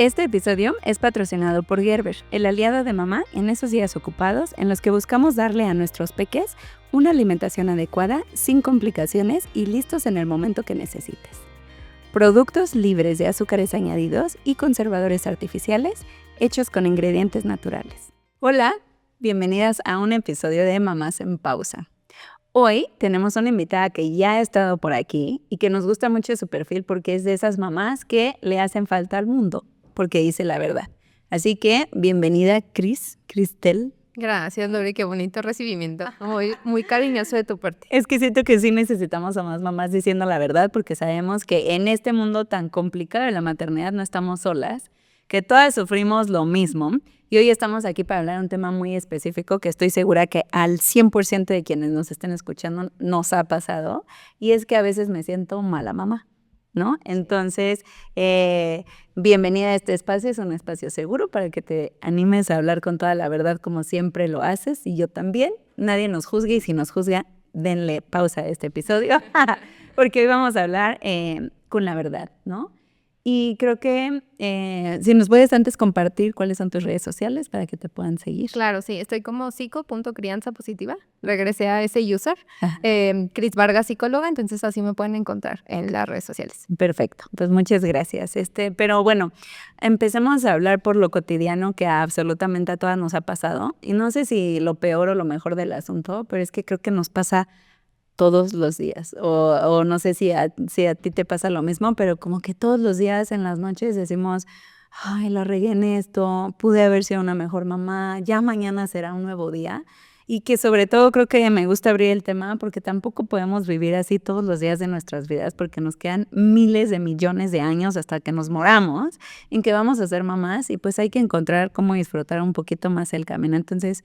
Este episodio es patrocinado por Gerber, el aliado de mamá en esos días ocupados en los que buscamos darle a nuestros peques una alimentación adecuada, sin complicaciones y listos en el momento que necesites. Productos libres de azúcares añadidos y conservadores artificiales, hechos con ingredientes naturales. Hola, bienvenidas a un episodio de Mamás en Pausa. Hoy tenemos una invitada que ya ha estado por aquí y que nos gusta mucho su perfil porque es de esas mamás que le hacen falta al mundo, porque dice la verdad. Así que, bienvenida Cristel. Gracias, Lori, qué bonito recibimiento. Muy cariñoso de tu parte. Es que siento que sí necesitamos a más mamás diciendo la verdad porque sabemos que en este mundo tan complicado de la maternidad no estamos solas, que todas sufrimos lo mismo. Y hoy estamos aquí para hablar de un tema muy específico que estoy segura que al 100% de quienes nos estén escuchando nos ha pasado, y es que a veces me siento mala mamá, ¿no? Entonces, bienvenida a este espacio, es un espacio seguro para que te animes a hablar con toda la verdad como siempre lo haces, y yo también. Nadie nos juzgue, y si nos juzga, denle pausa a este episodio, porque hoy vamos a hablar con la verdad, ¿no? Y creo que si nos puedes antes compartir cuáles son tus redes sociales para que te puedan seguir. Claro, sí, estoy como psico.crianzapositiva. Regresé a ese user, Ah, Cris Vargas, psicóloga, entonces así me pueden encontrar en las redes sociales. perfecto, pues muchas gracias. Pero bueno, empecemos a hablar por lo cotidiano que absolutamente a todas nos ha pasado. Y no sé si lo peor o lo mejor del asunto, pero es que creo que nos pasa todos los días. O no sé si a ti te pasa lo mismo, pero como que todos los días en las noches decimos, ay, la regué en esto, pude haber sido una mejor mamá, ya mañana será un nuevo día. Y que sobre todo creo que me gusta abrir el tema porque tampoco podemos vivir así todos los días de nuestras vidas, porque nos quedan miles de millones de años hasta que nos moramos en que vamos a ser mamás, y pues hay que encontrar cómo disfrutar un poquito más el camino. Entonces,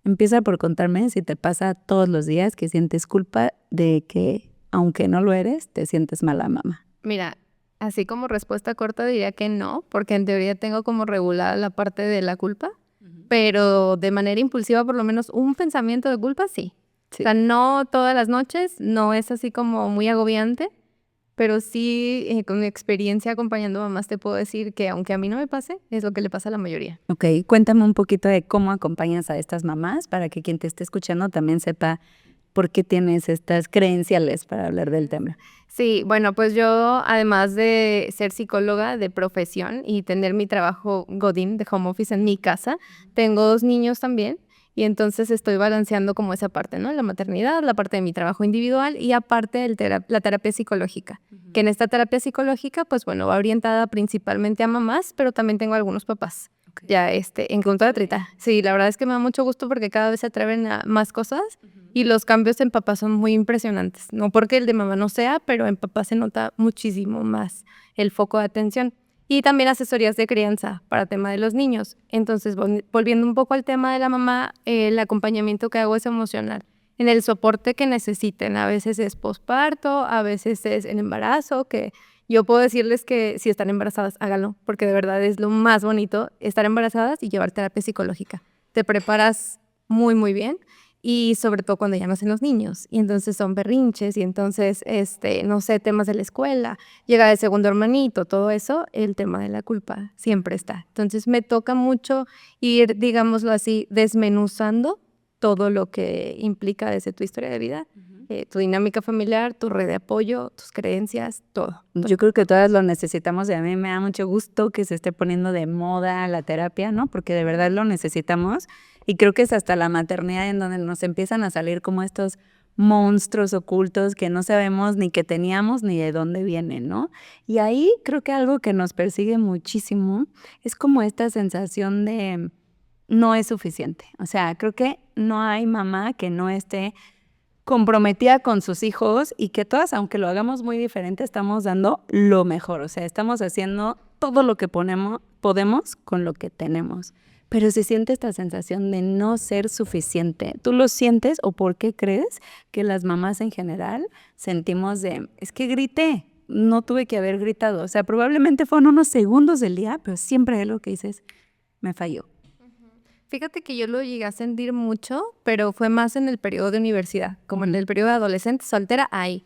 empieza por contarme si te pasa todos los días que sientes culpa de que, aunque no lo eres, te sientes mala mamá. Mira, así como respuesta corta diría que no, porque en teoría tengo como regulada la parte de la culpa, pero de manera impulsiva por lo menos un pensamiento de culpa sí. Sí. O sea, no todas las noches, no es así como muy agobiante, pero sí con mi experiencia acompañando mamás te puedo decir que aunque a mí no me pase, es lo que le pasa a la mayoría. Ok, cuéntame un poquito de cómo acompañas a estas mamás para que quien te esté escuchando también sepa por qué tienes estas credenciales para hablar del tema. Sí, bueno, pues yo además de ser psicóloga de profesión y tener mi trabajo Godín de home office en mi casa, tengo 2 niños también y entonces estoy balanceando como esa parte, ¿no? La maternidad, la parte de mi trabajo individual y aparte la terapia psicológica, que en esta terapia psicológica, pues bueno, va orientada principalmente a mamás, pero también tengo algunos papás. Okay. Ya en contra de trita. Sí, la verdad es que me da mucho gusto porque cada vez se atreven a más cosas y los cambios en papá son muy impresionantes. No porque el de mamá no sea, pero en papá se nota muchísimo más el foco de atención. Y también asesorías de crianza para tema de los niños. Entonces, volviendo un poco al tema de la mamá, el acompañamiento que hago es emocional. En el soporte que necesiten. A veces es posparto, a veces es en embarazo, que yo puedo decirles que si están embarazadas, háganlo, porque de verdad es lo más bonito estar embarazadas y llevar terapia psicológica. Te preparas muy, muy bien y sobre todo cuando ya nacen los niños y entonces son berrinches y entonces, no sé, temas de la escuela, llega el segundo hermanito, todo eso, el tema de la culpa siempre está. Entonces me toca mucho ir, digámoslo así, desmenuzando todo lo que implica desde tu historia de vida, tu dinámica familiar, tu red de apoyo, tus creencias, todo. Yo creo que todas lo necesitamos, y a mí me da mucho gusto que se esté poniendo de moda la terapia, ¿no? Porque de verdad lo necesitamos, y creo que es hasta la maternidad en donde nos empiezan a salir como estos monstruos ocultos que no sabemos ni que teníamos ni de dónde vienen, ¿no? Y ahí creo que algo que nos persigue muchísimo es como esta sensación de no es suficiente. O sea, creo que no hay mamá que no esté comprometida con sus hijos, y que todas, aunque lo hagamos muy diferente, estamos dando lo mejor. O sea, estamos haciendo todo lo que podemos con lo que tenemos. Pero se siente esta sensación de no ser suficiente. ¿Tú lo sientes o por qué crees que las mamás en general sentimos es que grité, no tuve que haber gritado? O sea, probablemente fueron unos segundos del día, pero siempre hay algo que dices, me falló. Fíjate que yo lo llegué a sentir mucho, pero fue más en el periodo de universidad, como en el periodo de adolescente, soltera, ahí.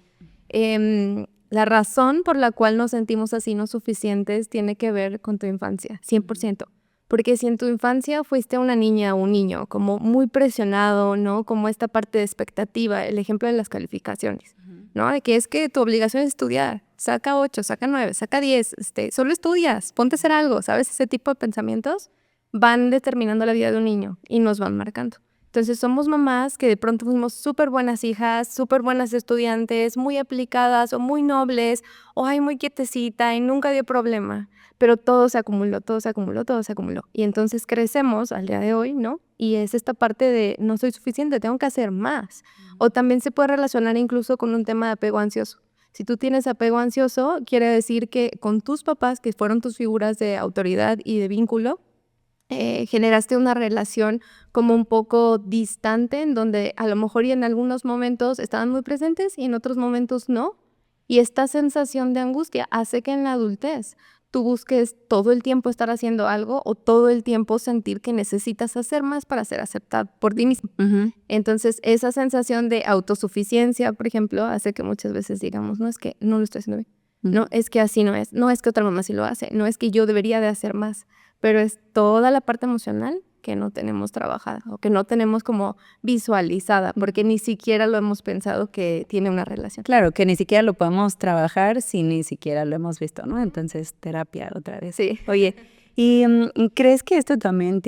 La razón por la cual nos sentimos así no suficientes tiene que ver con tu infancia, 100%. Porque si en tu infancia fuiste una niña o un niño como muy presionado, ¿no? Como esta parte de expectativa, el ejemplo de las calificaciones, ¿no? De que es que tu obligación es estudiar, saca 8, saca 9, saca 10, solo estudias, ponte a hacer algo, ¿sabes? Ese tipo de pensamientos van determinando la vida de un niño y nos van marcando. Entonces somos mamás que de pronto fuimos súper buenas hijas, súper buenas estudiantes, muy aplicadas o muy nobles, o ay, muy quietecita y nunca dio problema. Pero todo se acumuló, todo se acumuló, todo se acumuló. Y entonces crecemos al día de hoy, ¿no? Y es esta parte de no soy suficiente, tengo que hacer más. O también se puede relacionar incluso con un tema de apego ansioso. Si tú tienes apego ansioso, quiere decir que con tus papás, que fueron tus figuras de autoridad y de vínculo, generaste una relación como un poco distante, en donde a lo mejor y en algunos momentos estaban muy presentes y en otros momentos no. Y esta sensación de angustia hace que en la adultez tú busques todo el tiempo estar haciendo algo o todo el tiempo sentir que necesitas hacer más para ser aceptado por ti mismo. Entonces, esa sensación de autosuficiencia, por ejemplo, hace que muchas veces digamos, no, es que no lo estoy haciendo bien. No, es que así no es que otra mamá sí lo hace, no es que yo debería de hacer más, pero es toda la parte emocional que no tenemos trabajada o que no tenemos como visualizada, porque ni siquiera lo hemos pensado que tiene una relación. Claro, que ni siquiera lo podemos trabajar si ni siquiera lo hemos visto, ¿no? Entonces, terapia otra vez. Sí. Oye, ¿y crees que esto también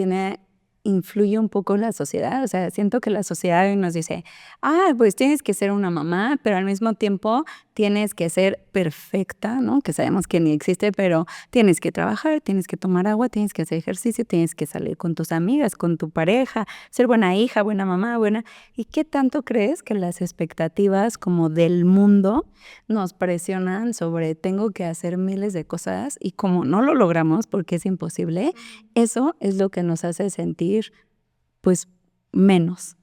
influye un poco en la sociedad? O sea, siento que la sociedad hoy nos dice, pues tienes que ser una mamá, pero al mismo tiempo tienes que ser perfecta, ¿no? Que sabemos que ni existe, pero tienes que trabajar, tienes que tomar agua, tienes que hacer ejercicio, tienes que salir con tus amigas, con tu pareja, ser buena hija, buena mamá, buena... ¿Y qué tanto crees que las expectativas como del mundo nos presionan sobre tengo que hacer miles de cosas y como no lo logramos porque es imposible, eso es lo que nos hace sentir pues menos?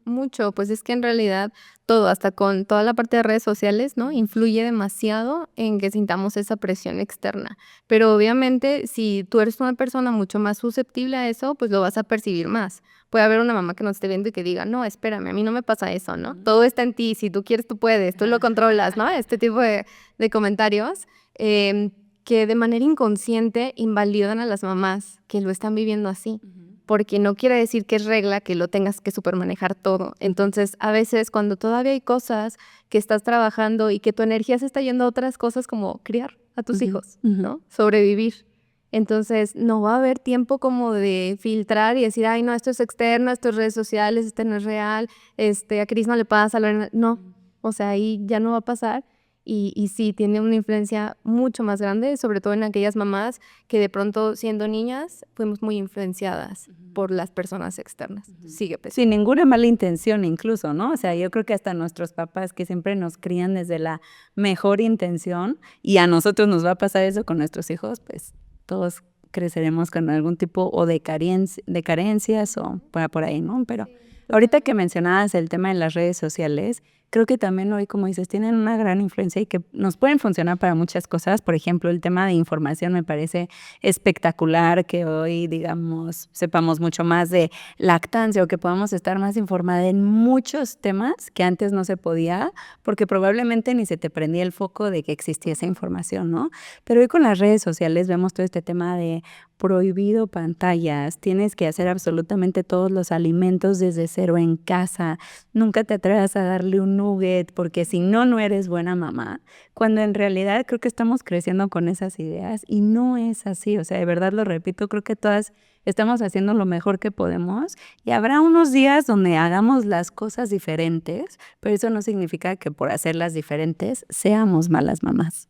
Mucho, pues es que en realidad todo, hasta con toda la parte de redes sociales, ¿no? Influye demasiado en que sintamos esa presión externa. Pero obviamente, si tú eres una persona mucho más susceptible a eso, pues lo vas a percibir más. Puede haber una mamá que nos esté viendo y que diga, no, espérame, a mí no me pasa eso, ¿no? Todo está en ti, si tú quieres, tú puedes, tú lo controlas, ¿no? Este tipo de comentarios que de manera inconsciente invalidan a las mamás que lo están viviendo así. Porque no quiere decir que es regla que lo tengas que supermanejar todo. Entonces, a veces cuando todavía hay cosas que estás trabajando y que tu energía se está yendo a otras cosas como criar a tus hijos, ¿no? Sobrevivir. Entonces, no va a haber tiempo como de filtrar y decir, ay, no, esto es externo, esto es redes sociales, esto no es real, a Cris no le pasa, no. O sea, ahí ya no va a pasar. Y sí, tiene una influencia mucho más grande, sobre todo en aquellas mamás que de pronto, siendo niñas, fuimos muy influenciadas por las personas externas. Sigue pesando. Sin ninguna mala intención incluso, ¿no? O sea, yo creo que hasta nuestros papás que siempre nos crían desde la mejor intención y a nosotros nos va a pasar eso con nuestros hijos, pues todos creceremos con algún tipo o de carencias o por ahí, ¿no? Pero ahorita que mencionabas el tema de las redes sociales, creo que también hoy, como dices, tienen una gran influencia y que nos pueden funcionar para muchas cosas. Por ejemplo, el tema de información me parece espectacular que hoy, digamos, sepamos mucho más de lactancia o que podamos estar más informada en muchos temas que antes no se podía, porque probablemente ni se te prendía el foco de que existía esa información, ¿no? Pero hoy con las redes sociales vemos todo este tema de prohibido pantallas, tienes que hacer absolutamente todos los alimentos desde cero en casa, nunca te atrevas a darle un nugget porque si no, no eres buena mamá, cuando en realidad creo que estamos creciendo con esas ideas y no es así, o sea, de verdad lo repito, creo que todas estamos haciendo lo mejor que podemos y habrá unos días donde hagamos las cosas diferentes, pero eso no significa que por hacerlas diferentes seamos malas mamás.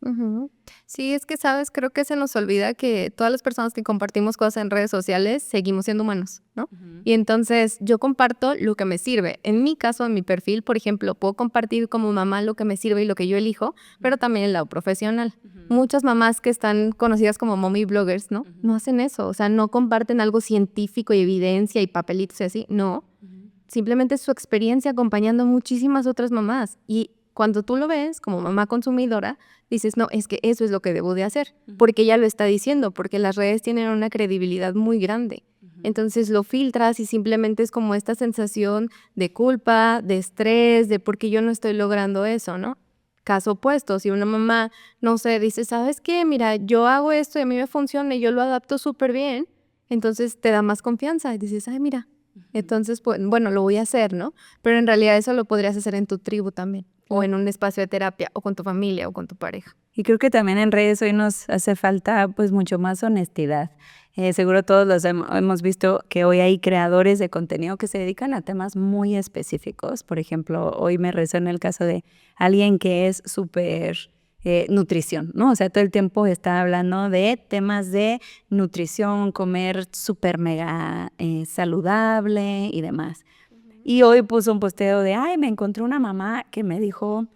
Sí, es que, ¿sabes? Creo que se nos olvida que todas las personas que compartimos cosas en redes sociales seguimos siendo humanos, ¿no? Y entonces yo comparto lo que me sirve. En mi caso, en mi perfil, por ejemplo, puedo compartir como mamá lo que me sirve y lo que yo elijo, pero también el lado profesional. Muchas mamás que están conocidas como mommy bloggers, ¿no? No hacen eso, o sea, no comparten algo científico y evidencia y papelitos y así, no. Simplemente es su experiencia acompañando a muchísimas otras mamás. Y cuando tú lo ves como mamá consumidora, dices, no, es que eso es lo que debo de hacer, porque ella lo está diciendo, porque las redes tienen una credibilidad muy grande. Entonces lo filtras y simplemente es como esta sensación de culpa, de estrés, de por qué yo no estoy logrando eso, ¿no? caso opuesto, si una mamá, no sé, dice, ¿sabes qué? Mira, yo hago esto y a mí me funciona y yo lo adapto súper bien, entonces te da más confianza y dices, ay, mira, entonces, pues, bueno, lo voy a hacer, ¿no? Pero en realidad eso lo podrías hacer en tu tribu también, o en un espacio de terapia, o con tu familia, o con tu pareja. Y creo que también en redes hoy nos hace falta pues mucho más honestidad. Seguro todos los hemos visto que hoy hay creadores de contenido que se dedican a temas muy específicos. Por ejemplo, hoy me resuena el caso de alguien que es súper nutrición, ¿no? O sea, todo el tiempo está hablando de temas de nutrición, comer súper mega saludable y demás. Y hoy puso un posteo de, ay, me encontré una mamá que me dijo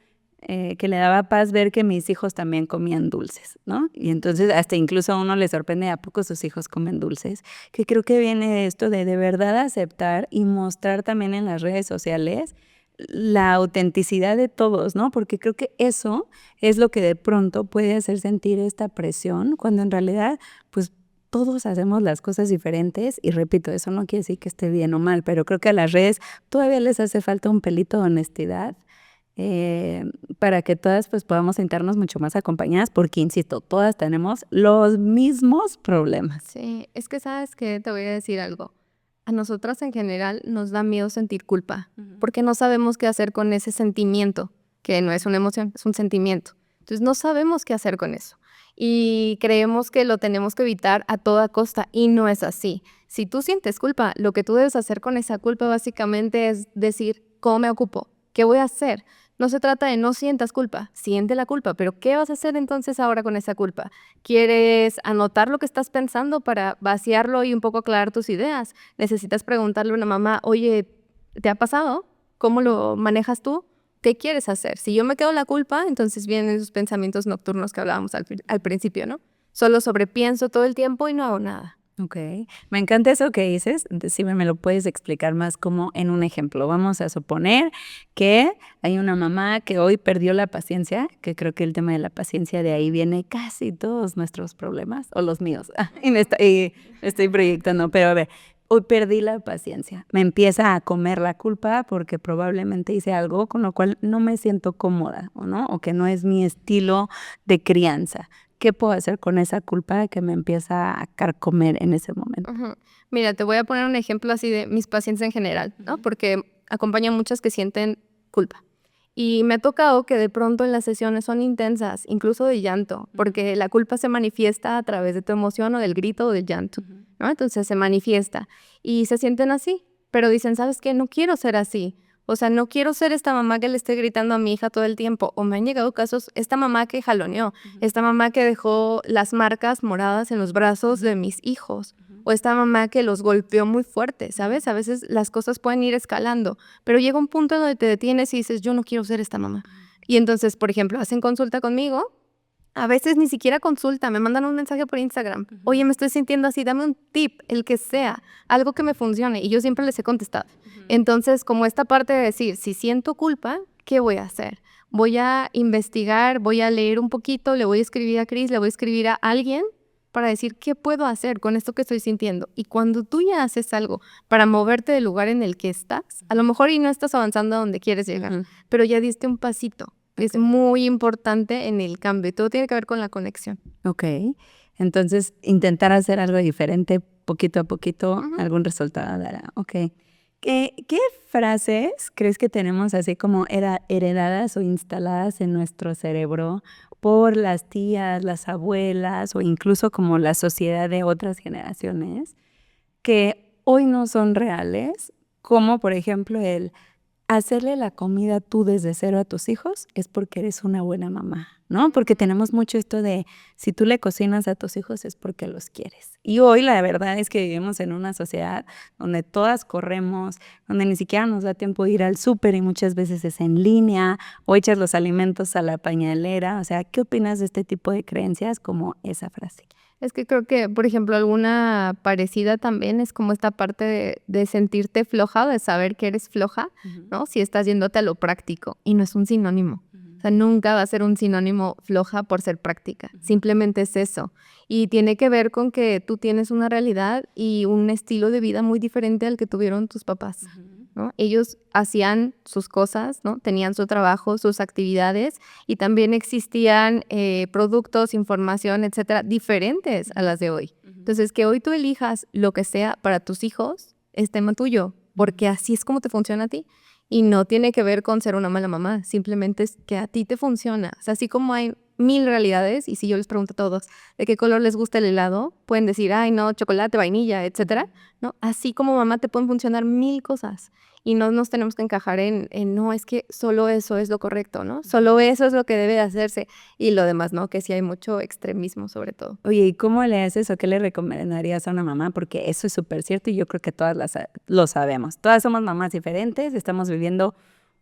que le daba paz ver que mis hijos también comían dulces, ¿no? Y entonces hasta incluso a uno le sorprende a poco sus hijos comen dulces, que creo que viene de esto de verdad aceptar y mostrar también en las redes sociales la autenticidad de todos, ¿no? Porque creo que eso es lo que de pronto puede hacer sentir esta presión, cuando en realidad, pues todos hacemos las cosas diferentes y repito, eso no quiere decir que esté bien o mal, pero creo que a las redes todavía les hace falta un pelito de honestidad para que todas pues podamos sentirnos mucho más acompañadas, porque insisto, todas tenemos los mismos problemas. Sí, es que sabes que te voy a decir algo. A nosotras en general nos da miedo sentir culpa, porque no sabemos qué hacer con ese sentimiento, que no es una emoción, es un sentimiento. Entonces no sabemos qué hacer con eso. Y creemos que lo tenemos que evitar a toda costa, y no es así. Si tú sientes culpa, lo que tú debes hacer con esa culpa básicamente es decir, ¿cómo me ocupo? ¿Qué voy a hacer? No se trata de no sientas culpa, siente la culpa, pero ¿qué vas a hacer entonces ahora con esa culpa? ¿Quieres anotar lo que estás pensando para vaciarlo y un poco aclarar tus ideas? ¿Necesitas preguntarle a una mamá, oye, ¿te ha pasado? ¿Cómo lo manejas tú? ¿Qué quieres hacer? Si yo me quedo la culpa, entonces vienen esos pensamientos nocturnos que hablábamos al principio, ¿no? Solo sobrepienso todo el tiempo y no hago nada. Ok, me encanta eso que dices. Si me lo puedes explicar más como en un ejemplo. Vamos a suponer que hay una mamá que hoy perdió la paciencia, que creo que el tema de la paciencia de ahí viene casi todos nuestros problemas, o los míos, y me estoy proyectando, pero a ver, hoy perdí la paciencia, me empieza a comer la culpa porque probablemente hice algo con lo cual no me siento cómoda, ¿o no? O que no es mi estilo de crianza. ¿Qué puedo hacer con esa culpa que me empieza a carcomer en ese momento? Ujú. Mira, te voy a poner un ejemplo así de mis pacientes en general, ¿no? Porque acompaño a muchas que sienten culpa. Y me ha tocado que de pronto en las sesiones son intensas, incluso de llanto, porque la culpa se manifiesta a través de tu emoción o del grito o del llanto, ¿no? Entonces se manifiesta y se sienten así, pero dicen, ¿sabes qué? No quiero ser así. O sea, no quiero ser esta mamá que le esté gritando a mi hija todo el tiempo. O me han llegado casos, esta mamá que jaloneó, esta mamá que dejó las marcas moradas en los brazos de mis hijos, o esta mamá que los golpeó muy fuerte, ¿sabes? A veces las cosas pueden ir escalando, pero llega un punto en donde te detienes y dices, yo no quiero ser esta mamá. Y entonces, por ejemplo, hacen consulta conmigo. A veces ni siquiera consulta, me mandan un mensaje por Instagram. Oye, me estoy sintiendo así, dame un tip, el que sea, algo que me funcione. Y yo siempre les he contestado. Entonces, como esta parte de decir, si siento culpa, ¿qué voy a hacer? Voy a investigar, voy a leer un poquito, le voy a escribir a Cris, le voy a escribir a alguien para decir qué puedo hacer con esto que estoy sintiendo. Y cuando tú ya haces algo para moverte del lugar en el que estás, a lo mejor y no estás avanzando a donde quieres llegar, pero ya diste un pasito. Es muy importante en el cambio y todo tiene que ver con la conexión. Ok, entonces intentar hacer algo diferente poquito a poquito, algún resultado dará. Ok. ¿Qué frases crees que tenemos así como heredadas o instaladas en nuestro cerebro por las tías, las abuelas o incluso como la sociedad de otras generaciones que hoy no son reales? Como por ejemplo el hacerle la comida tú desde cero a tus hijos es porque eres una buena mamá, ¿no? Porque tenemos mucho esto de si tú le cocinas a tus hijos es porque los quieres. Y hoy la verdad es que vivimos en una sociedad donde todas corremos, donde ni siquiera nos da tiempo de ir al súper y muchas veces es en línea o echas los alimentos a la pañalera. O sea, ¿qué opinas de este tipo de creencias como esa frase? Es que creo que, por ejemplo, alguna parecida también es como esta parte de sentirte floja, de saber que eres floja, ¿no? Si estás yéndote a lo práctico y no es un sinónimo. O sea, nunca va a ser un sinónimo floja por ser práctica. Simplemente es eso. Y tiene que ver con que tú tienes una realidad y un estilo de vida muy diferente al que tuvieron tus papás. ¿no? Ellos hacían sus cosas, ¿no? Tenían su trabajo, sus actividades y también existían productos, información, etcétera, diferentes a las de hoy. Entonces, que hoy tú elijas lo que sea para tus hijos es tema tuyo, porque así es como te funciona a ti. Y no tiene que ver con ser una mala mamá, simplemente es que a ti te funciona. O sea, así como hay 1000 realidades, y si yo les pregunto a todos de qué color les gusta el helado, pueden decir, ay, no, chocolate, vainilla, etcétera, ¿no? Así como mamá te pueden funcionar 1000 cosas. Y no nos tenemos que encajar en no, es que solo eso es lo correcto, ¿no? Solo eso es lo que debe de hacerse. Y lo demás, ¿no? Que sí hay mucho extremismo sobre todo. Oye, ¿y cómo le haces o qué le recomendarías a una mamá? Porque eso es súper cierto y yo creo que todas lo sabemos. Todas somos mamás diferentes, estamos viviendo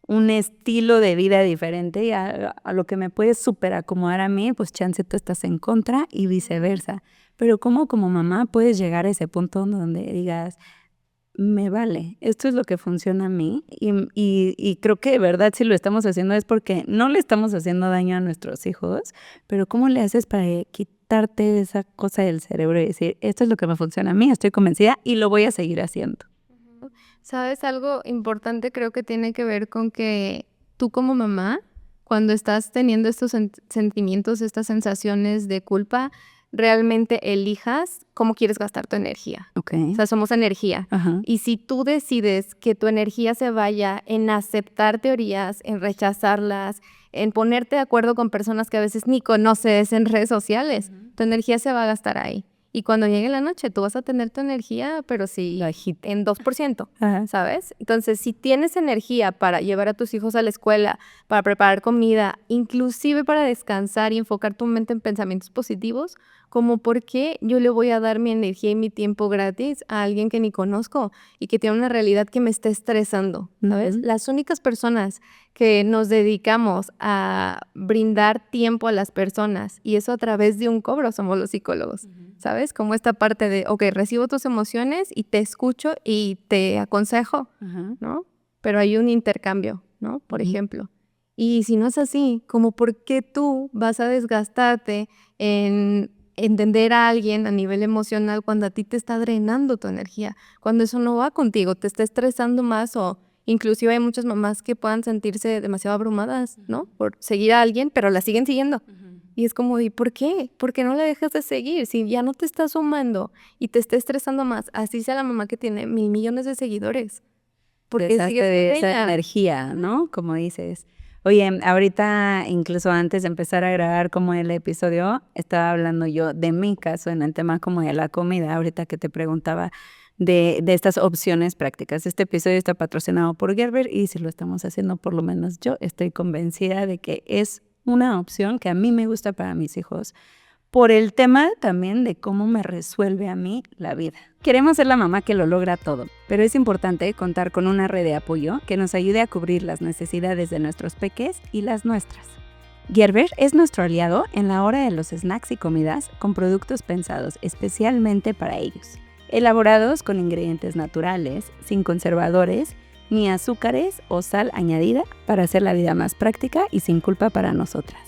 un estilo de vida diferente y a lo que me puedes súper acomodar a mí, pues chance tú estás en contra y viceversa. Pero ¿cómo como mamá puedes llegar a ese punto donde digas, me vale, esto es lo que funciona a mí y creo que de verdad si lo estamos haciendo es porque no le estamos haciendo daño a nuestros hijos, pero ¿cómo le haces para quitarte esa cosa del cerebro y decir, esto es lo que me funciona a mí, estoy convencida y lo voy a seguir haciendo? ¿Sabes? Algo importante creo que tiene que ver con que tú como mamá, cuando estás teniendo estos sentimientos, estas sensaciones de culpa, realmente elijas cómo quieres gastar tu energía. Ok. O sea, somos energía. Ajá. Y si tú decides que tu energía se vaya en aceptar teorías, en rechazarlas, en ponerte de acuerdo con personas que a veces ni conoces en redes sociales, tu energía se va a gastar ahí. Y cuando llegue la noche, tú vas a tener tu energía, pero sí, Bajita. en 2%, Ajá. ¿sabes? Entonces, si tienes energía para llevar a tus hijos a la escuela, para preparar comida, inclusive para descansar y enfocar tu mente en pensamientos positivos, como por qué yo le voy a dar mi energía y mi tiempo gratis a alguien que ni conozco y que tiene una realidad que me está estresando, ¿sabes? Ujú. Las únicas personas que nos dedicamos a brindar tiempo a las personas y eso a través de un cobro somos los psicólogos, ¿sabes? Como esta parte de, ok, recibo tus emociones y te escucho y te aconsejo, Ajá. ¿no? Pero hay un intercambio, ¿no? Por Ujú. ejemplo. Y si no es así, como por qué tú vas a desgastarte en entender a alguien a nivel emocional cuando a ti te está drenando tu energía, cuando eso no va contigo, te está estresando más o inclusive hay muchas mamás que puedan sentirse demasiado abrumadas, ¿no? Por seguir a alguien, pero la siguen siguiendo. Y es como, ¿y por qué? ¿Por qué no la dejas de seguir? Si ya no te está sumando y te está estresando más, así sea la mamá que tiene 1000 millones de seguidores. ¿Por qué Deshazte sigues con de esa ella? energía, ¿no? Como dices. Oye, ahorita, incluso antes de empezar a grabar como el episodio, estaba hablando yo de mi caso en el tema como de la comida, ahorita que te preguntaba de estas opciones prácticas. Este episodio está patrocinado por Gerber y si lo estamos haciendo, por lo menos yo estoy convencida de que es una opción que a mí me gusta para mis hijos por el tema también de cómo me resuelve a mí la vida. Queremos ser la mamá que lo logra todo, pero es importante contar con una red de apoyo que nos ayude a cubrir las necesidades de nuestros peques y las nuestras. Gerber es nuestro aliado en la hora de los snacks y comidas con productos pensados especialmente para ellos, elaborados con ingredientes naturales, sin conservadores, ni azúcares o sal añadida para hacer la vida más práctica y sin culpa para nosotras.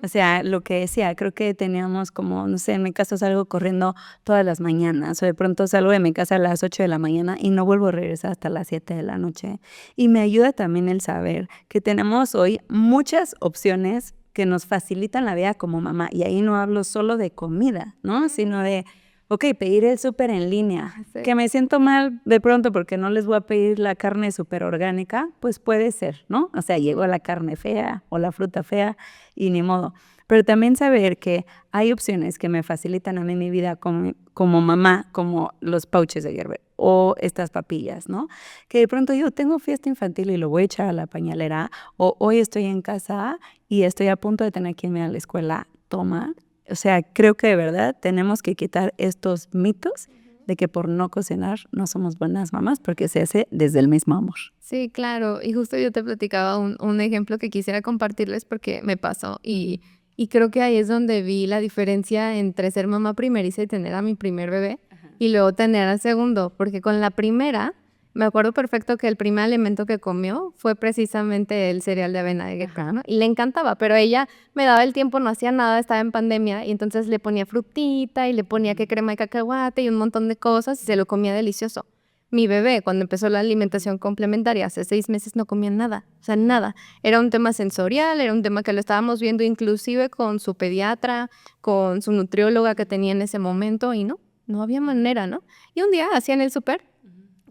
O sea, lo que decía, creo que teníamos como, no sé, en mi caso salgo corriendo todas las mañanas o de pronto salgo de mi casa a las 8 de la mañana y no vuelvo a regresar hasta las 7 de la noche. Y me ayuda también el saber que tenemos hoy muchas opciones que nos facilitan la vida como mamá. Y ahí no hablo solo de comida, ¿no? Sino de, ok, pedir el súper en línea. Sí. Que me siento mal de pronto porque no les voy a pedir la carne súper orgánica, pues puede ser, ¿no? O sea, llegó la carne fea o la fruta fea y ni modo. Pero también saber que hay opciones que me facilitan a mí mi vida como mamá, como los pouches de Gerber o estas papillas, ¿no? Que de pronto yo tengo fiesta infantil y lo voy a echar a la pañalera o hoy estoy en casa y estoy a punto de tener que irme a la escuela, toma. O sea, creo que de verdad tenemos que quitar estos mitos de que por no cocinar no somos buenas mamás porque se hace desde el mismo amor. Sí, claro. Y justo yo te platicaba un ejemplo que quisiera compartirles porque me pasó y creo que ahí es donde vi la diferencia entre ser mamá primeriza y tener a mi primer bebé y luego tener al segundo, porque con la primera me acuerdo perfecto que el primer alimento que comió fue precisamente el cereal de avena de Gerber, ¿no? Y le encantaba, pero ella me daba el tiempo, no hacía nada, estaba en pandemia y entonces le ponía frutita y le ponía que crema de cacahuate y un montón de cosas y se lo comía delicioso. Mi bebé, cuando empezó la alimentación complementaria, hace 6 meses no comía nada, o sea, nada. Era un tema sensorial, era un tema que lo estábamos viendo inclusive con su pediatra, con su nutrióloga que tenía en ese momento y no había manera, ¿no? Y un día hacían el súper,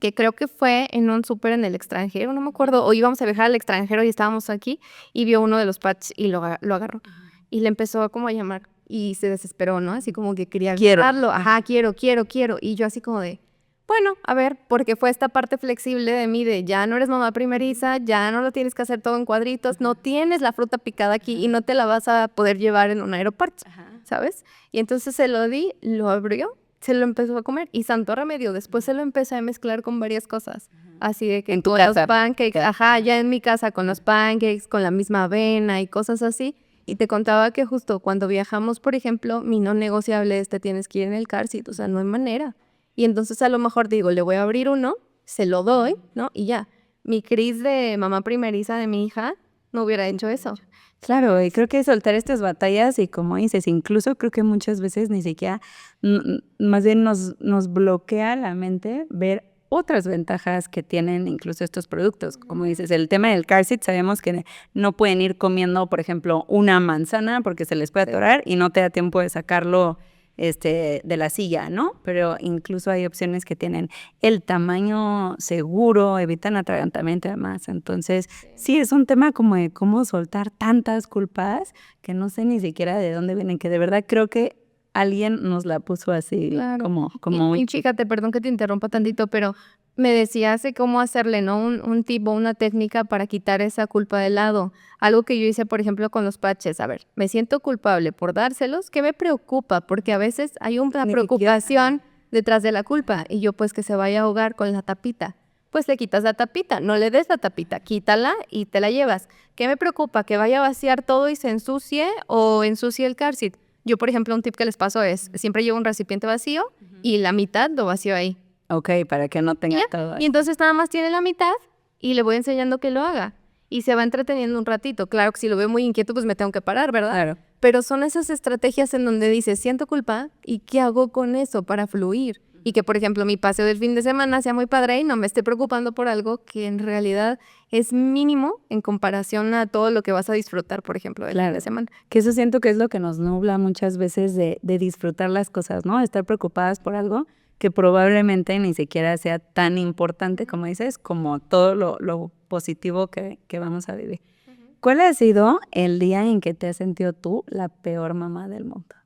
que creo que fue en un súper en el extranjero, no me acuerdo, o íbamos a viajar al extranjero y estábamos aquí y vio uno de los patches y lo agarró. Y le empezó como a llamar y se desesperó, ¿no? Así como que quería agarrarlo. Ajá, quiero. Y yo así como de, bueno, a ver, porque fue esta parte flexible de mí de ya no eres mamá primeriza, ya no lo tienes que hacer todo en cuadritos, no tienes la fruta picada aquí y no te la vas a poder llevar en un aeropuerto, ¿sabes? Y entonces se lo di, lo abrió, se lo empezó a comer y santo remedio, después se lo empecé a mezclar con varias cosas, así de que En tu con casa. los pancakes, ya en mi casa con los pancakes, con la misma avena y cosas así. Y te contaba que justo cuando viajamos, por ejemplo, mi no negociable es te tienes que ir en el car seat, o sea, no hay manera. Y entonces a lo mejor digo, le voy a abrir uno, se lo doy, ¿no? Y ya. Mi Cris de mamá primeriza de mi hija no hubiera hecho eso. Claro, y creo que soltar estas batallas y como dices, incluso creo que muchas veces ni siquiera, más bien nos bloquea la mente ver otras ventajas que tienen incluso estos productos. Como dices, el tema del car seat, sabemos que no pueden ir comiendo, por ejemplo, una manzana porque se les puede atorar y no te da tiempo de sacarlo de la silla, ¿no? Pero incluso hay opciones que tienen el tamaño seguro, evitan atragantamiento además. Entonces, sí, es un tema como de cómo soltar tantas culpas que no sé ni siquiera de dónde vienen, que de verdad creo que alguien nos la puso así, Claro. como Y fíjate, perdón que te interrumpa tantito, pero me decías de cómo hacerle, ¿no? Un tip o una técnica para quitar esa culpa de lado. Algo que yo hice, por ejemplo, con los patches. A ver, me siento culpable por dárselos. ¿Qué me preocupa? Porque a veces hay una preocupación detrás de la culpa. Y yo, pues, que se vaya a ahogar con la tapita. Pues le quitas la tapita, no le des la tapita, quítala y te la llevas. ¿Qué me preocupa? ¿Que vaya a vaciar todo y se ensucie o ensucie el car seat? Yo, por ejemplo, un tip que les paso es, siempre llevo un recipiente vacío y la mitad lo vacío ahí. Ok, para que no tenga todo ahí. Y entonces nada más tiene la mitad y le voy enseñando que lo haga. Y se va entreteniendo un ratito. Claro que si lo veo muy inquieto, pues me tengo que parar, ¿verdad? Claro. Pero son esas estrategias en donde dices, siento culpa y ¿qué hago con eso para fluir? Y que, por ejemplo, mi paseo del fin de semana sea muy padre y no me esté preocupando por algo que en realidad es mínimo en comparación a todo lo que vas a disfrutar, por ejemplo, del fin de semana. Que eso siento que es lo que nos nubla muchas veces de disfrutar las cosas, ¿no? De estar preocupadas por algo que probablemente ni siquiera sea tan importante, como dices, como todo lo positivo que vamos a vivir. ¿Cuál ha sido el día en que te has sentido tú la peor mamá del mundo?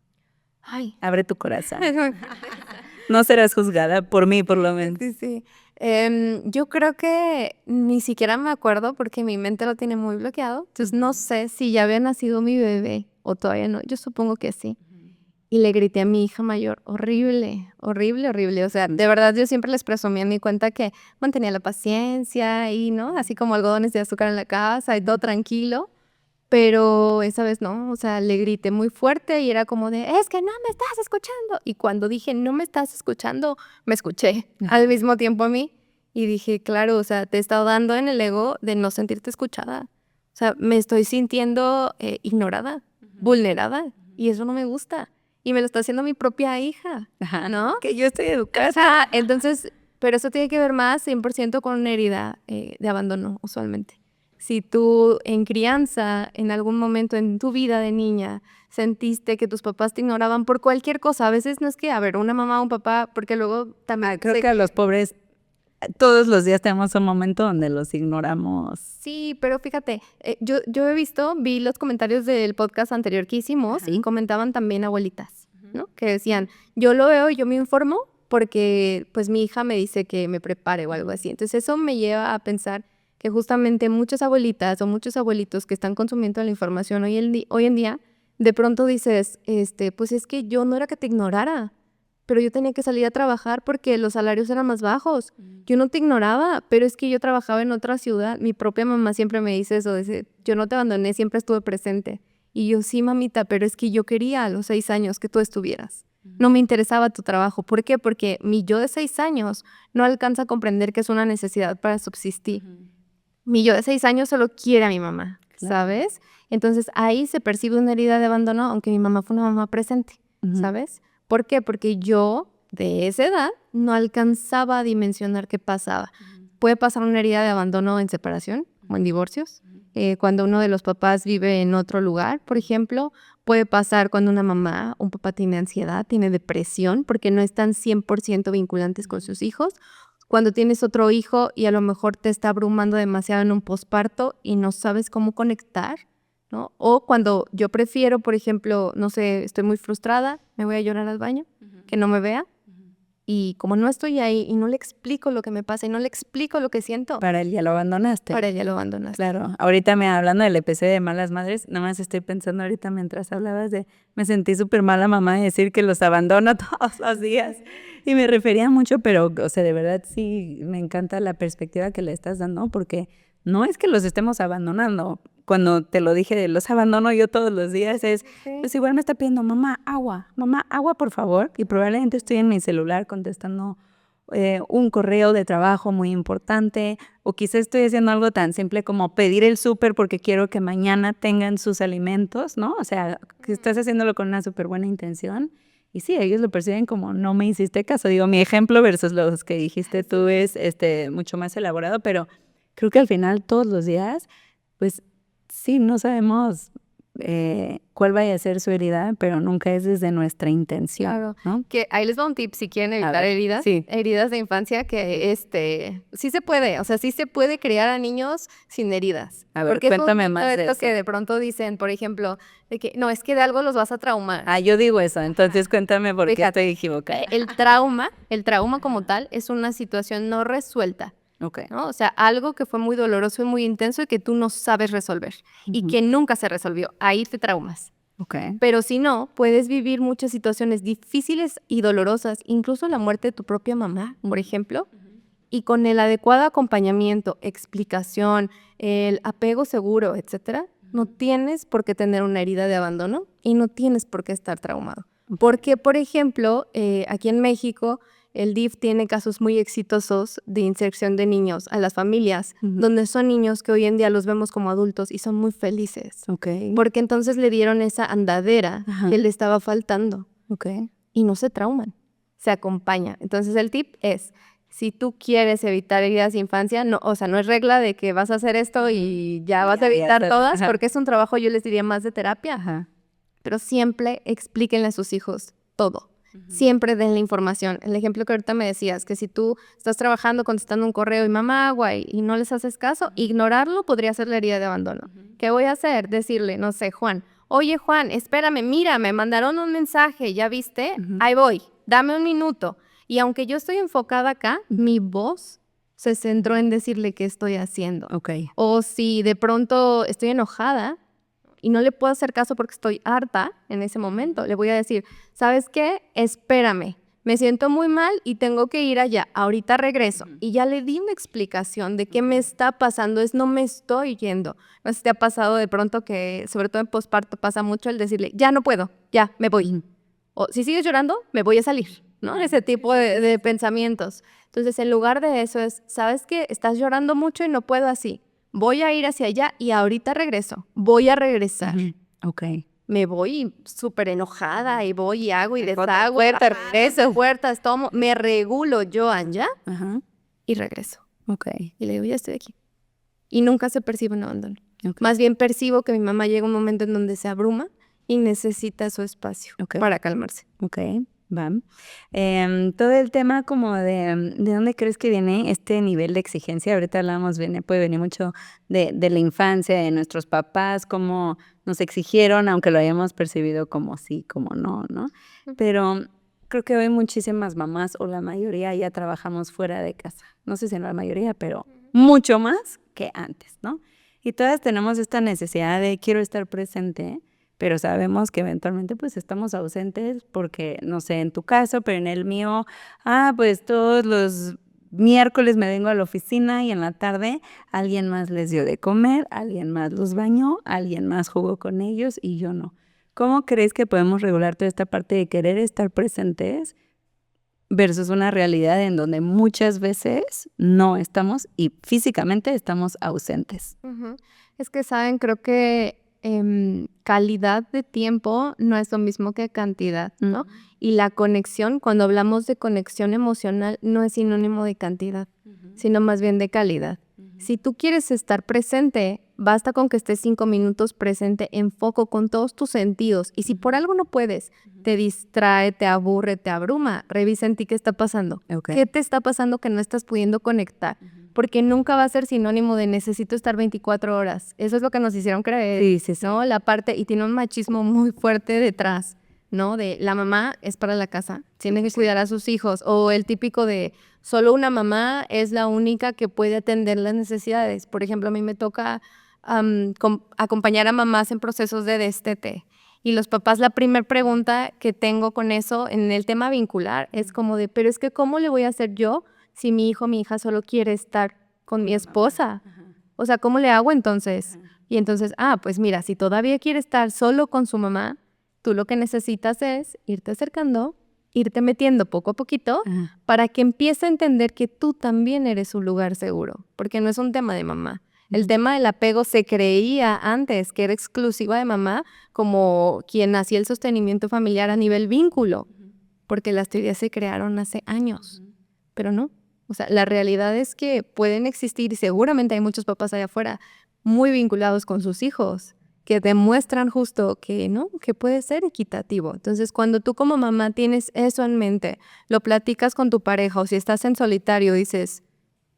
Ay. Abre tu corazón. No serás juzgada por mí, por lo menos. Sí. Yo creo que ni siquiera me acuerdo porque mi mente lo tiene muy bloqueado. Entonces no sé si ya había nacido mi bebé o todavía no. Yo supongo que sí. Y le grité a mi hija mayor, horrible. O sea, de verdad yo siempre les presumí en mi cuenta que mantenía la paciencia y, ¿no? Así como algodones de azúcar en la casa y todo tranquilo. Pero esa vez no, o sea, le grité muy fuerte y era como de, es que no me estás escuchando. Y cuando dije, no me estás escuchando, me escuché al mismo tiempo a mí. Y dije, claro, o sea, te he estado dando en el ego de no sentirte escuchada. O sea, me estoy sintiendo ignorada, vulnerada, y eso no me gusta. Y me lo está haciendo mi propia hija, ¿no? Que yo estoy educada. O sea, entonces, pero eso tiene que ver más 100% con una herida de abandono, usualmente. Si tú en crianza, en algún momento en tu vida de niña, sentiste que tus papás te ignoraban por cualquier cosa, a veces no es que, a ver, una mamá o un papá, porque luego también... Creo que a los pobres todos los días tenemos un momento donde los ignoramos. Sí, pero fíjate, yo vi los comentarios del podcast anterior que hicimos y comentaban también abuelitas, ¿no? Que decían, yo lo veo y yo me informo porque pues mi hija me dice que me prepare o algo así. Entonces eso me lleva a pensar que justamente muchas abuelitas o muchos abuelitos que están consumiendo la información hoy en día, de pronto dices, pues es que yo no era que te ignorara, pero yo tenía que salir a trabajar porque los salarios eran más bajos. Yo no te ignoraba, pero es que yo trabajaba en otra ciudad. Mi propia mamá siempre me dice eso, dice, yo no te abandoné, siempre estuve presente. Y yo, sí, mamita, pero es que yo quería a los 6 años que tú estuvieras. No me interesaba tu trabajo. ¿Por qué? Porque mi yo de 6 años no alcanza a comprender que es una necesidad para subsistir. Mi yo de 6 años solo quiere a mi mamá, ¿sabes? Entonces ahí se percibe una herida de abandono, aunque mi mamá fue una mamá presente, ¿sabes? ¿Por qué? Porque yo de esa edad no alcanzaba a dimensionar qué pasaba. Puede pasar una herida de abandono en separación o en divorcios. Cuando uno de los papás vive en otro lugar, por ejemplo, puede pasar cuando una mamá o un papá tiene ansiedad, tiene depresión, porque no están 100% vinculantes con sus hijos. Cuando tienes otro hijo y a lo mejor te está abrumando demasiado en un posparto y no sabes cómo conectar, ¿no? O cuando yo prefiero, por ejemplo, no sé, estoy muy frustrada, me voy a llorar al baño, que no me vea. Y como no estoy ahí y no le explico lo que me pasa y no le explico lo que siento, Para él ya lo abandonaste. para ella lo abandonaste. Claro, ahorita hablando del EPC de malas madres, nada más estoy pensando ahorita mientras hablabas me sentí súper mala mamá de decir que los abandono todos los días. Y me refería mucho, pero, o sea, de verdad sí me encanta la perspectiva que le estás dando, porque no es que los estemos abandonando. Cuando te lo dije de los abandono yo todos los días, pues igual me está pidiendo, mamá, agua, por favor. Y probablemente estoy en mi celular contestando un correo de trabajo muy importante, o quizás estoy haciendo algo tan simple como pedir el súper porque quiero que mañana tengan sus alimentos, ¿no? O sea, que estás haciéndolo con una súper buena intención. Y sí, ellos lo perciben como no me hiciste caso. Digo, mi ejemplo versus los que dijiste tú es mucho más elaborado, pero creo que al final todos los días, pues sí, no sabemos cuál vaya a ser su herida, pero nunca es desde nuestra intención. Claro, ¿no? que ahí les va un tip si quieren evitar heridas, sí. heridas de infancia, que sí se puede, o sea, sí se puede criar a niños sin heridas. A ver, porque cuéntame es más de esto eso. que de pronto dicen, por ejemplo, de que no, es que de algo los vas a traumar. Ah, yo digo eso, entonces cuéntame por qué Fíjate, estoy equivocada. El trauma como tal es una situación no resuelta. Okay. ¿No? O sea, algo que fue muy doloroso y muy intenso y que tú no sabes resolver y que nunca se resolvió. Ahí te traumas. Okay. Pero si no, puedes vivir muchas situaciones difíciles y dolorosas, incluso la muerte de tu propia mamá, por ejemplo, y con el adecuado acompañamiento, explicación, el apego seguro, etcétera, no tienes por qué tener una herida de abandono y no tienes por qué estar traumado. Porque, por ejemplo, aquí en México, el DIF tiene casos muy exitosos de inserción de niños a las familias, donde son niños que hoy en día los vemos como adultos y son muy felices. Okay. Porque entonces le dieron esa andadera que le estaba faltando. Okay. Y no se trauman, se acompaña. Entonces el tip es, si tú quieres evitar heridas de infancia, no, o sea, no es regla de que vas a hacer esto y ya vas a evitar todas, porque es un trabajo, yo les diría, más de terapia. Pero siempre explíquenle a sus hijos todo. Siempre den la información. El ejemplo que ahorita me decías, que si tú estás trabajando contestando un correo y mamá agua y no les haces caso, ignorarlo podría ser la herida de abandono. ¿Qué voy a hacer? Decirle, no sé, Juan, oye Juan, espérame, mira, me mandaron un mensaje, ¿ya viste? Ahí voy, dame un minuto. Y aunque yo estoy enfocada acá, mi voz se centró en decirle qué estoy haciendo. Okay. O si de pronto estoy enojada y no le puedo hacer caso porque estoy harta en ese momento, le voy a decir, ¿sabes qué? Espérame, me siento muy mal y tengo que ir allá, ahorita regreso. Y ya le di una explicación de qué me está pasando, no me estoy yendo. No sé si te ha pasado de pronto que, sobre todo en posparto, pasa mucho el decirle, ya no puedo, ya, me voy. O si sigues llorando, me voy a salir, ¿no? Ese tipo de pensamientos. Entonces, en lugar de eso es, ¿sabes qué? Estás llorando mucho y no puedo así. Voy a ir hacia allá y ahorita regreso. Voy a regresar. Okay. Me voy súper enojada y voy y hago y deshago. Regreso. Puertas, tomo. Me regulo yo allá y regreso. Okay. Y le digo, ya estoy aquí. Y nunca se percibe un abandono. Okay. Más bien percibo que mi mamá llega un momento en donde se abruma y necesita su espacio para calmarse. Okay. Va. Todo el tema como de dónde crees que viene este nivel de exigencia, ahorita hablábamos, puede venir mucho de la infancia, de nuestros papás, cómo nos exigieron, aunque lo hayamos percibido como sí, como no, ¿no? Pero creo que hoy muchísimas mamás, o la mayoría, ya trabajamos fuera de casa. No sé si la mayoría, pero mucho más que antes, ¿no? Y todas tenemos esta necesidad de quiero estar presente, pero sabemos que eventualmente pues estamos ausentes porque, no sé, en tu caso, pero en el mío, pues todos los miércoles me vengo a la oficina y en la tarde alguien más les dio de comer, alguien más los bañó, alguien más jugó con ellos y yo no. ¿Cómo crees que podemos regular toda esta parte de querer estar presentes versus una realidad en donde muchas veces no estamos y físicamente estamos ausentes? Es que, ¿saben? Creo que calidad de tiempo no es lo mismo que cantidad, ¿no? Y la conexión, cuando hablamos de conexión emocional, no es sinónimo de cantidad, sino más bien de calidad. Si tú quieres estar presente, basta con que estés 5 minutos presente en foco con todos tus sentidos. Y si por algo no puedes, te distrae, te aburre, te abruma, revisa en ti qué está pasando. Okay. ¿Qué te está pasando que no estás pudiendo conectar? Porque nunca va a ser sinónimo de necesito estar 24 horas. Eso es lo que nos hicieron creer, Sí. ¿no? La parte, y tiene un machismo muy fuerte detrás, ¿no? De la mamá es para la casa, tiene que cuidar a sus hijos. O el típico de solo una mamá es la única que puede atender las necesidades. Por ejemplo, a mí me toca acompañar a mamás en procesos de destete. Y los papás, la primera pregunta que tengo con eso en el tema vincular es como de, pero es que ¿cómo le voy a hacer yo si mi hijo o mi hija solo quiere estar con mi esposa? O sea, ¿cómo le hago entonces? Y entonces, pues mira, si todavía quiere estar solo con su mamá, tú lo que necesitas es irte acercando, irte metiendo poco a poquito para que empiece a entender que tú también eres un lugar seguro, porque no es un tema de mamá. El tema del apego se creía antes que era exclusiva de mamá, como quien hacía el sostenimiento familiar a nivel vínculo, porque las teorías se crearon hace años, pero no. O sea, la realidad es que pueden existir, y seguramente hay muchos papás allá afuera muy vinculados con sus hijos, que demuestran justo que no, que puede ser equitativo. Entonces, cuando tú como mamá tienes eso en mente, lo platicas con tu pareja, o si estás en solitario, dices,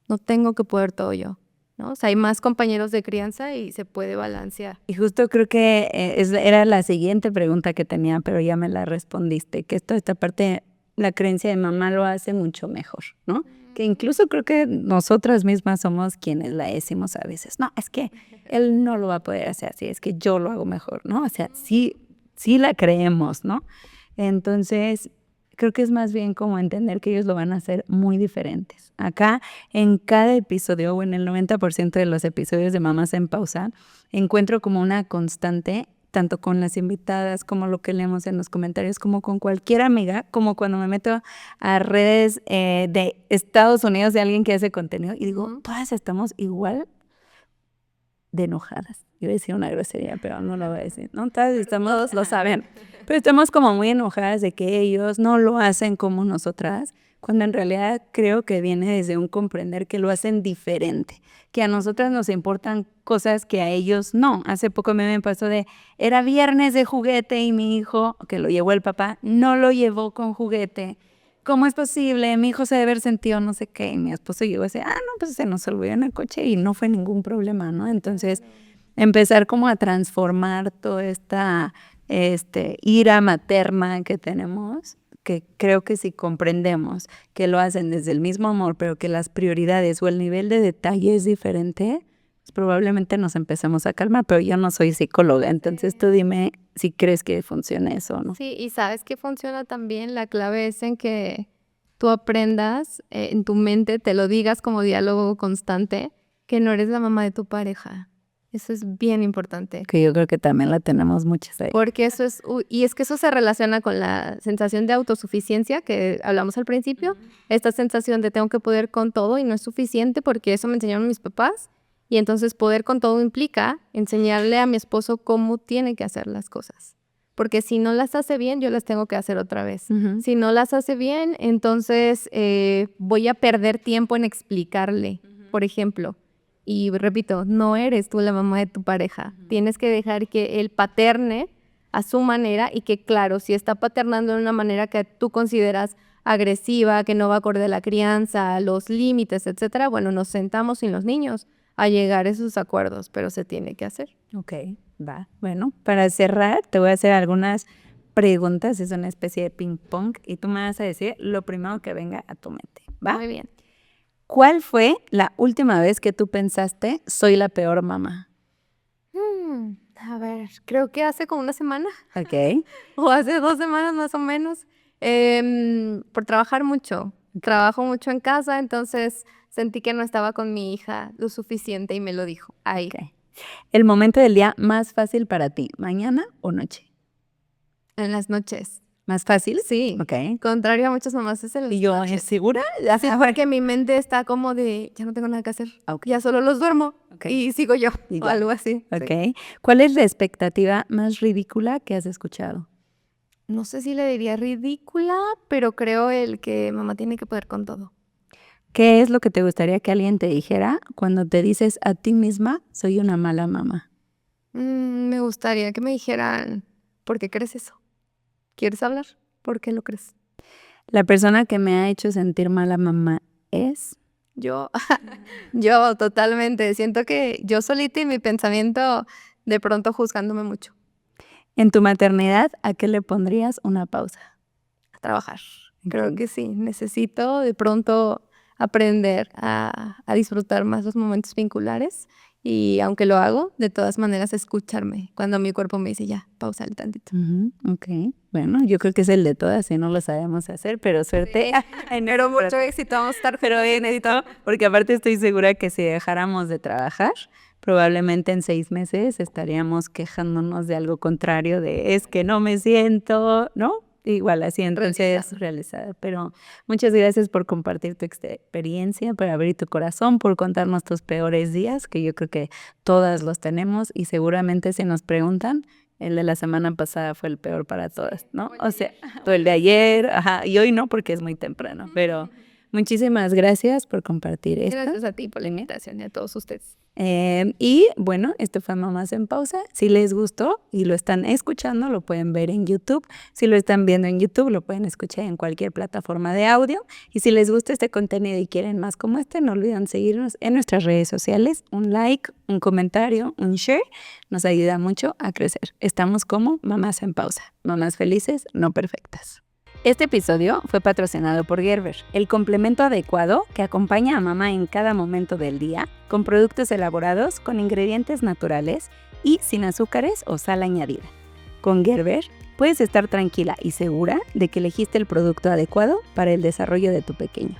no tengo que poder todo yo, ¿no? O sea, hay más compañeros de crianza y se puede balancear. Y justo creo que era la siguiente pregunta que tenía, pero ya me la respondiste, que esta parte, la creencia de mamá lo hace mucho mejor, ¿no? Que incluso creo que nosotras mismas somos quienes la decimos a veces, no, es que él no lo va a poder hacer así, es que yo lo hago mejor, ¿no? O sea, sí la creemos, ¿no? Entonces, creo que es más bien como entender que ellos lo van a hacer muy diferentes. Acá, en cada episodio, o en el 90% de los episodios de Mamás en Pausa, encuentro como una constante, tanto con las invitadas, como lo que leemos en los comentarios, como con cualquier amiga, como cuando me meto a redes de Estados Unidos de alguien que hace contenido y digo, todas estamos igual de enojadas. Iba a decir una grosería, pero no lo voy a decir, ¿no? Todas estamos, todos lo saben, pero estamos como muy enojadas de que ellos no lo hacen como nosotras, cuando en realidad creo que viene desde un comprender que lo hacen diferente, que a nosotras nos importan cosas que a ellos no. Hace poco me pasó era viernes de juguete y mi hijo, que lo llevó el papá, no lo llevó con juguete. ¿Cómo es posible? Mi hijo se debe haber sentido no sé qué. Y mi esposo llegó y dice, no, pues se nos olvidó en el coche y no fue ningún problema, ¿no? Entonces, empezar como a transformar toda esta ira materna que tenemos, que creo que si comprendemos que lo hacen desde el mismo amor, pero que las prioridades o el nivel de detalle es diferente, pues probablemente nos empecemos a calmar, pero yo no soy psicóloga, entonces tú dime si crees que funciona eso, ¿no? Sí, y sabes que funciona también, la clave es en que tú aprendas en tu mente, te lo digas como diálogo constante, que no eres la mamá de tu pareja. Eso es bien importante. Que yo creo que también la tenemos muchas ahí. Porque eso es, y es que eso se relaciona con la sensación de autosuficiencia que hablamos al principio, esta sensación de tengo que poder con todo y no es suficiente porque eso me enseñaron mis papás, y entonces poder con todo implica enseñarle a mi esposo cómo tiene que hacer las cosas. Porque si no las hace bien, yo las tengo que hacer otra vez. Si no las hace bien, entonces voy a perder tiempo en explicarle, por ejemplo. Y repito, no eres tú la mamá de tu pareja. Tienes que dejar que él paterne a su manera y que, claro, si está paternando de una manera que tú consideras agresiva, que no va acorde a la crianza, los límites, etcétera, bueno, nos sentamos sin los niños a llegar a esos acuerdos, pero se tiene que hacer. Ok, va. Bueno, para cerrar, te voy a hacer algunas preguntas, es una especie de ping pong, y tú me vas a decir lo primero que venga a tu mente, ¿va? Muy bien. ¿Cuál fue la última vez que tú pensaste, soy la peor mamá? A ver, creo que hace como una semana. Ok. O hace 2 semanas más o menos. Por trabajar mucho. Trabajo mucho en casa, entonces sentí que no estaba con mi hija lo suficiente y me lo dijo ahí. Okay. ¿El momento del día más fácil para ti, mañana o noche? En las noches. ¿Más fácil? Sí. Ok. Contrario a muchas mamás es el Y yo, snatch. ¿es segura? Sí, porque mi mente está como de, ya no tengo nada que hacer, Ok. ya solo los duermo Ok. y sigo yo, Y o ya. algo así. Ok. Sí. ¿Cuál es la expectativa más ridícula que has escuchado? No sé si le diría ridícula, pero creo el que mamá tiene que poder con todo. ¿Qué es lo que te gustaría que alguien te dijera cuando te dices a ti misma, soy una mala mamá? Me gustaría que me dijeran, ¿por qué crees eso? ¿Quieres hablar? ¿Por qué lo crees? La persona que me ha hecho sentir mala mamá es... Yo, yo totalmente, siento que yo solita y mi pensamiento de pronto juzgándome mucho. En tu maternidad, ¿a qué le pondrías una pausa? A trabajar. Creo Ok. que sí, necesito de pronto aprender a disfrutar más los momentos vinculares y aunque lo hago, de todas maneras escucharme cuando mi cuerpo me dice ya, pausale tantito. Ujú, ok. Bueno, yo creo que es el de todas y no lo sabemos hacer, pero suerte. Pero mucho éxito, vamos a estar Pero bien, éxito, porque aparte estoy segura que si dejáramos de trabajar, probablemente en 6 meses estaríamos quejándonos de algo contrario, de es que no me siento, ¿no? Igual así, entonces realizada. Pero muchas gracias por compartir tu experiencia, por abrir tu corazón, por contarnos tus peores días, que yo creo que todas los tenemos y seguramente si nos preguntan, el de la semana pasada fue el peor para todas, ¿no? O sea, todo el de ayer, ajá, y hoy no porque es muy temprano, pero muchísimas gracias por compartir esto. Gracias a ti por la invitación y a todos ustedes. Y bueno, esto fue Mamás en Pausa. Si les gustó y lo están escuchando, lo pueden ver en YouTube. Si lo están viendo en YouTube, lo pueden escuchar en cualquier plataforma de audio. Y si les gusta este contenido y quieren más como este, no olviden seguirnos en nuestras redes sociales. Un like, un comentario, un share, nos ayuda mucho a crecer. Estamos como Mamás en Pausa. Mamás felices, no perfectas. Este episodio fue patrocinado por Gerber, el complemento adecuado que acompaña a mamá en cada momento del día, con productos elaborados con ingredientes naturales y sin azúcares o sal añadida. Con Gerber puedes estar tranquila y segura de que elegiste el producto adecuado para el desarrollo de tu pequeño.